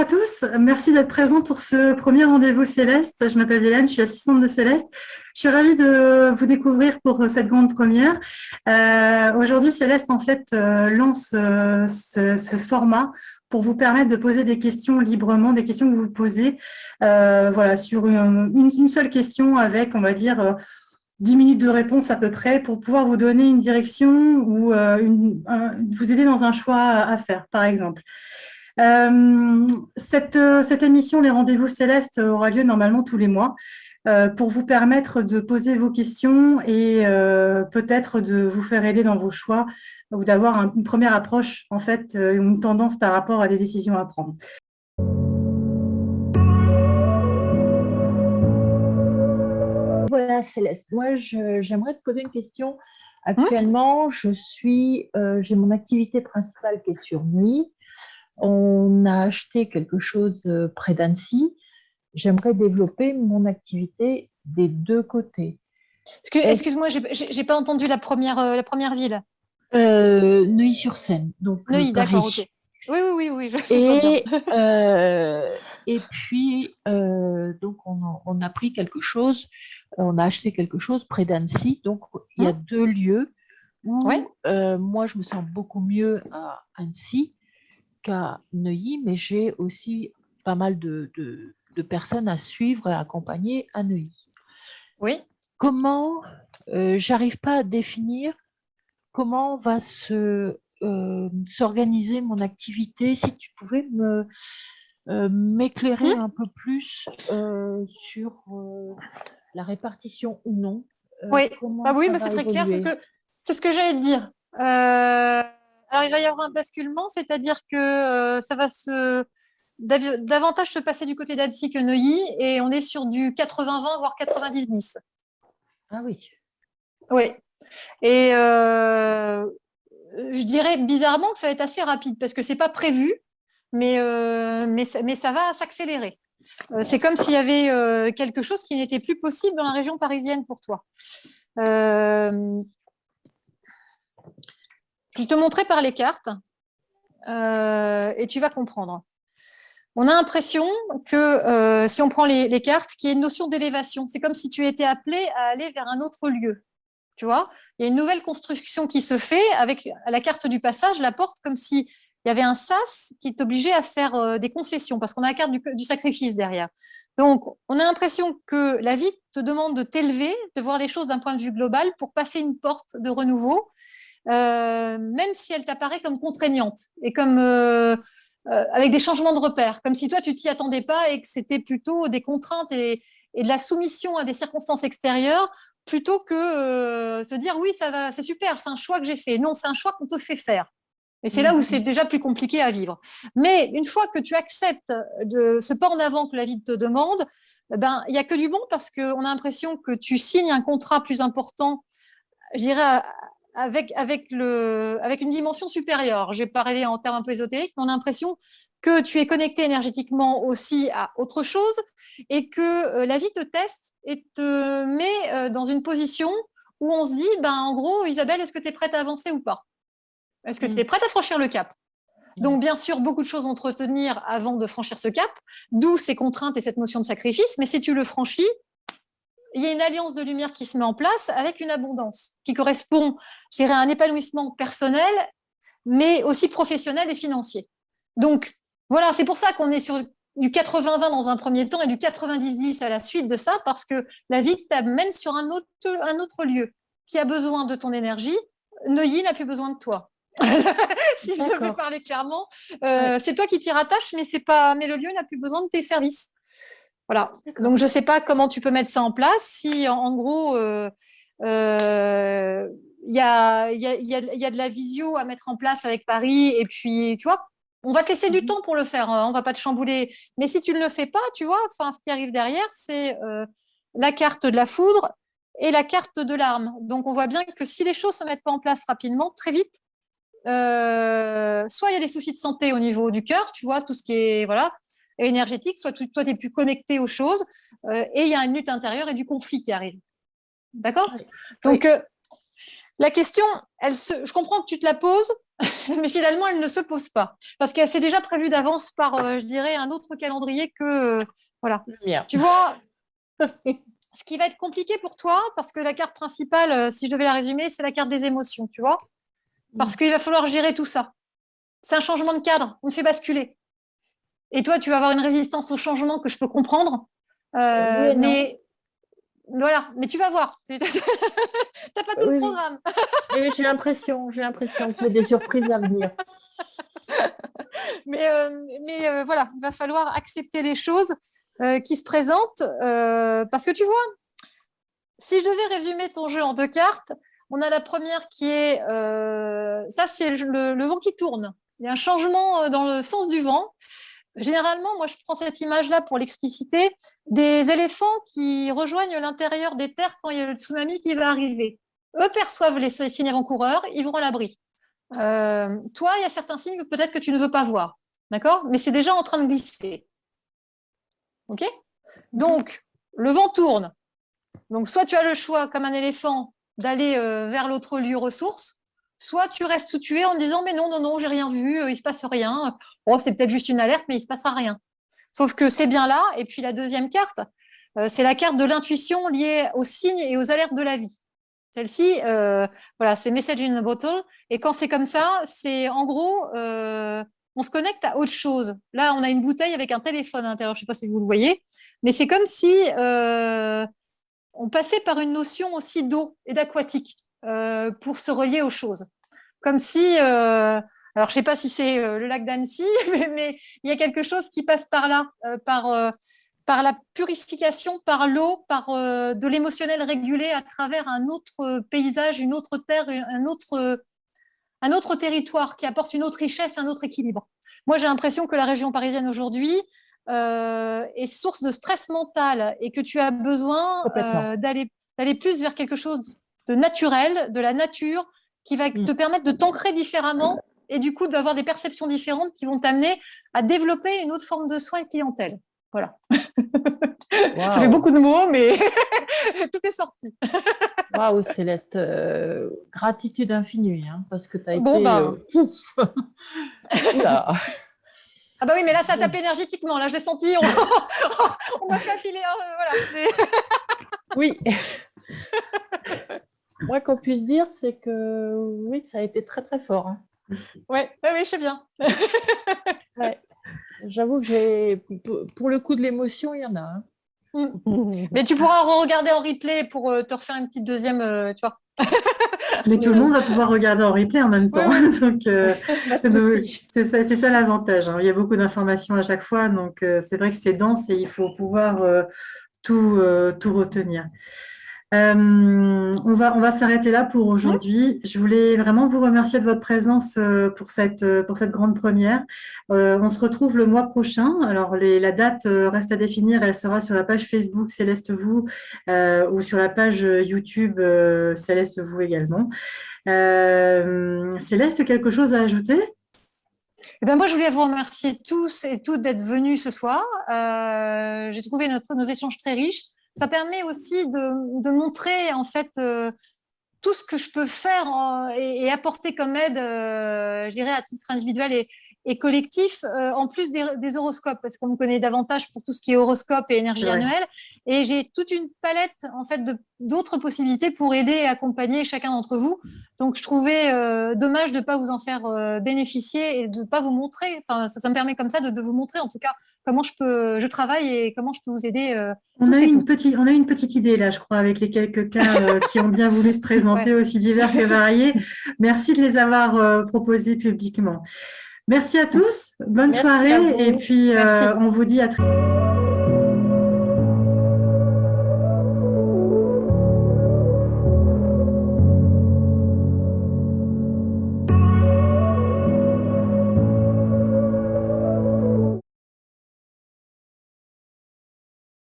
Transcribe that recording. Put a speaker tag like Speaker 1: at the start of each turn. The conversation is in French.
Speaker 1: tous, merci d'être présent pour ce premier rendez-vous Céleste. Je m'appelle Hélène, je suis assistante de Céleste. Je suis ravie de vous découvrir pour cette grande première. Aujourd'hui, Céleste en fait lance ce format pour vous permettre de poser des questions librement, des questions que vous posez voilà, sur une seule question avec, on va dire, 10 minutes de réponse à peu près pour pouvoir vous donner une direction ou vous aider dans un choix à faire, par exemple. Cette émission, les rendez-vous célestes, aura lieu normalement tous les mois pour vous permettre de poser vos questions et peut-être de vous faire aider dans vos choix ou d'avoir une première approche, en fait, une tendance par rapport à des décisions à prendre.
Speaker 2: Voilà, Céleste. Moi, j'aimerais te poser une question. Actuellement, j'ai mon activité principale qui est sur Nuit. On a acheté quelque chose près d'Annecy. J'aimerais développer mon activité des deux côtés.
Speaker 3: Excuse-moi, j'ai pas entendu la première ville.
Speaker 2: Neuilly-sur-Seine, donc
Speaker 3: Neuilly,
Speaker 2: Paris.
Speaker 3: d'accord, ok. Oui, je vois bien.
Speaker 2: Et puis, donc, on a pris quelque chose, on a acheté quelque chose près d'Annecy. Donc, il y a deux lieux où moi, je me sens beaucoup mieux à Annecy qu'à Neuilly, mais j'ai aussi pas mal de personnes à suivre et à accompagner à Neuilly.
Speaker 3: Oui.
Speaker 2: Comment, j'arrive pas à définir comment va s'organiser mon activité. Si tu pouvais m'éclairer un peu plus sur la répartition ou non.
Speaker 3: Oui, c'est très clair, c'est ce que j'allais te dire. Alors, il va y avoir un basculement, c'est-à-dire que ça va davantage se passer du côté d'Annecy que Neuilly, et on est sur du 80-20, voire 90-10.
Speaker 2: Ah oui.
Speaker 3: Oui. Et je dirais bizarrement que ça va être assez rapide, parce que c'est pas prévu, mais ça va s'accélérer. C'est comme s'il y avait quelque chose qui n'était plus possible dans la région parisienne pour toi. Je vais te montrer par les cartes et tu vas comprendre. On a l'impression que si on prend les cartes, qu'il y a une notion d'élévation. C'est comme si tu étais appelé à aller vers un autre lieu. Tu vois, il y a une nouvelle construction qui se fait avec à la carte du passage, la porte, comme s'il y avait un sas qui t'obligeait à faire des concessions, parce qu'on a la carte du sacrifice derrière. Donc, on a l'impression que la vie te demande de t'élever, de voir les choses d'un point de vue global pour passer une porte de renouveau, même si elle t'apparaît comme contraignante et comme avec des changements de repères, comme si toi, tu t'y attendais pas et que c'était plutôt des contraintes et de la soumission à des circonstances extérieures plutôt que se dire oui, ça va, c'est super, c'est un choix que j'ai fait. Non, c'est un choix qu'on te fait faire. Et c'est là où c'est déjà plus compliqué à vivre. Mais une fois que tu acceptes ce pas en avant que la vie te demande, ben, il n'y a que du bon parce qu'on a l'impression que tu signes un contrat plus important, je dirais, avec une dimension supérieure. J'ai parlé en termes un peu ésotériques, mais on a l'impression que tu es connecté énergétiquement aussi à autre chose et que la vie te teste et te met dans une position où on se dit, ben, en gros, Isabelle, est-ce que tu es prête à avancer ou pas? Est-ce que tu es prête à franchir le cap? Donc, bien sûr, beaucoup de choses à entretenir avant de franchir ce cap, d'où ces contraintes et cette notion de sacrifice. Mais si tu le franchis, il y a une alliance de lumière qui se met en place avec une abondance qui correspond, je dirais, à un épanouissement personnel, mais aussi professionnel et financier. Donc, voilà, c'est pour ça qu'on est sur du 80-20 dans un premier temps et du 90-10 à la suite de ça, parce que la vie t'amène sur un autre lieu qui a besoin de ton énergie. Neuilly n'a plus besoin de toi. Si je peux parler clairement, c'est toi qui t'y rattaches, mais le lieu n'a plus besoin de tes services. Voilà. Donc, je ne sais pas comment tu peux mettre ça en place. Si, en gros, il y a de la visio à mettre en place avec Paris, et puis, tu vois, on va te laisser du temps pour le faire. On ne va pas te chambouler. Mais si tu ne le fais pas, tu vois, ce qui arrive derrière, c'est la carte de la foudre et la carte de l'arme. Donc, on voit bien que si les choses ne se mettent pas en place rapidement, très vite, soit il y a des soucis de santé au niveau du cœur, tu vois, tout ce qui est énergétique, soit toi, tu es plus connecté aux choses, et il y a une lutte intérieure et du conflit qui arrive. D'accord ? Donc, la question, je comprends que tu te la poses, mais finalement, elle ne se pose pas. Parce qu'elle s'est déjà prévue d'avance par, je dirais, un autre calendrier que… voilà.
Speaker 2: Bien.
Speaker 3: Tu vois, ce qui va être compliqué pour toi, parce que la carte principale, si je devais la résumer, c'est la carte des émotions, tu vois. Parce qu'il va falloir gérer tout ça. C'est un changement de cadre, on te fait basculer. Et toi, tu vas avoir une résistance au changement que je peux comprendre.
Speaker 2: Oui,
Speaker 3: mais voilà, mais tu vas voir. Tu n'as pas tout le programme.
Speaker 2: Oui, j'ai l'impression qu'il y a des surprises à venir.
Speaker 3: Mais voilà, il va falloir accepter les choses qui se présentent. Parce que tu vois, si je devais résumer ton jeu en 2 cartes, on a la première qui est… ça, c'est le vent qui tourne. Il y a un changement dans le sens du vent. Généralement, moi, je prends cette image-là pour l'expliciter, des éléphants qui rejoignent l'intérieur des terres quand il y a le tsunami qui va arriver. Eux perçoivent les signes avant-coureurs, ils vont à l'abri. Toi, il y a certains signes peut-être que tu ne veux pas voir, d'accord? Mais c'est déjà en train de glisser. OK? Donc, le vent tourne. Donc, soit tu as le choix, comme un éléphant, d'aller vers l'autre lieu ressource, soit tu restes où tu es en disant mais non, j'ai rien vu, il ne se passe rien. Oh, c'est peut-être juste une alerte, mais il ne se passe rien. Sauf que c'est bien là. Et puis la deuxième carte, c'est la carte de l'intuition liée aux signes et aux alertes de la vie. Celle-ci, voilà, c'est Message in a Bottle. Et quand c'est comme ça, c'est en gros, on se connecte à autre chose. Là, on a une bouteille avec un téléphone à l'intérieur. Je ne sais pas si vous le voyez, mais c'est comme si on passait par une notion aussi d'eau et d'aquatique. Pour se relier aux choses. Comme si, alors je ne sais pas si c'est le lac d'Annecy, mais il y a quelque chose qui passe par là, par la purification, par l'eau, par de l'émotionnel régulé à travers un autre paysage, une autre terre, un autre territoire qui apporte une autre richesse, un autre équilibre. Moi, j'ai l'impression que la région parisienne aujourd'hui est source de stress mental et que tu as besoin d'aller plus vers quelque chose de naturel, de la nature, qui va te permettre de t'ancrer différemment et du coup d'avoir des perceptions différentes qui vont t'amener à développer une autre forme de soin et de clientèle. Voilà. Wow. Ça fait beaucoup de mots, mais tout est sorti.
Speaker 2: Waouh, Céleste, gratitude infinie, hein, parce que tu as été…
Speaker 3: Oula. Ah bah oui, mais là, ça tape énergétiquement. Là, je l'ai senti. On m'a fait affiler. Voilà.
Speaker 2: Oui. Moi, qu'on puisse dire, c'est que oui, ça a été très, très fort. Hein.
Speaker 3: Oui, je sais bien.
Speaker 2: Ouais. J'avoue que pour le coup de l'émotion, il y en a. Hein.
Speaker 3: Mais tu pourras regarder en replay pour te refaire une petite deuxième, tu vois.
Speaker 1: Mais tout le monde va pouvoir regarder en replay en même temps. Oui. Donc, c'est ça l'avantage. Hein. Il y a beaucoup d'informations à chaque fois. Donc, c'est vrai que c'est dense et il faut pouvoir tout retenir. On va s'arrêter là pour aujourd'hui. Je voulais vraiment vous remercier de votre présence pour cette grande première. On se retrouve le mois prochain. Alors, la date reste à définir. Elle sera sur la page Facebook Céleste Vous ou sur la page YouTube Céleste Vous également. Céleste, quelque chose à ajouter ?
Speaker 3: Eh ben moi, je voulais vous remercier tous et toutes d'être venus ce soir. J'ai trouvé nos échanges très riches. Ça permet aussi de montrer en fait tout ce que je peux faire et apporter comme aide, je dirais à titre individuel et collectif, en plus des horoscopes, parce qu'on me connaît davantage pour tout ce qui est horoscope et énergie annuelle. Et j'ai toute une palette en fait d'autres possibilités pour aider et accompagner chacun d'entre vous. Donc, je trouvais dommage de ne pas vous en faire bénéficier et de ne pas vous montrer. Enfin, ça me permet comme ça de vous montrer en tout cas comment je travaille et comment je peux vous aider.
Speaker 1: On a une petite idée là, je crois, avec les quelques cas qui ont bien voulu se présenter, aussi divers que variés. Merci de les avoir proposés publiquement. Merci à tous, bonne soirée et puis on vous dit à très bientôt.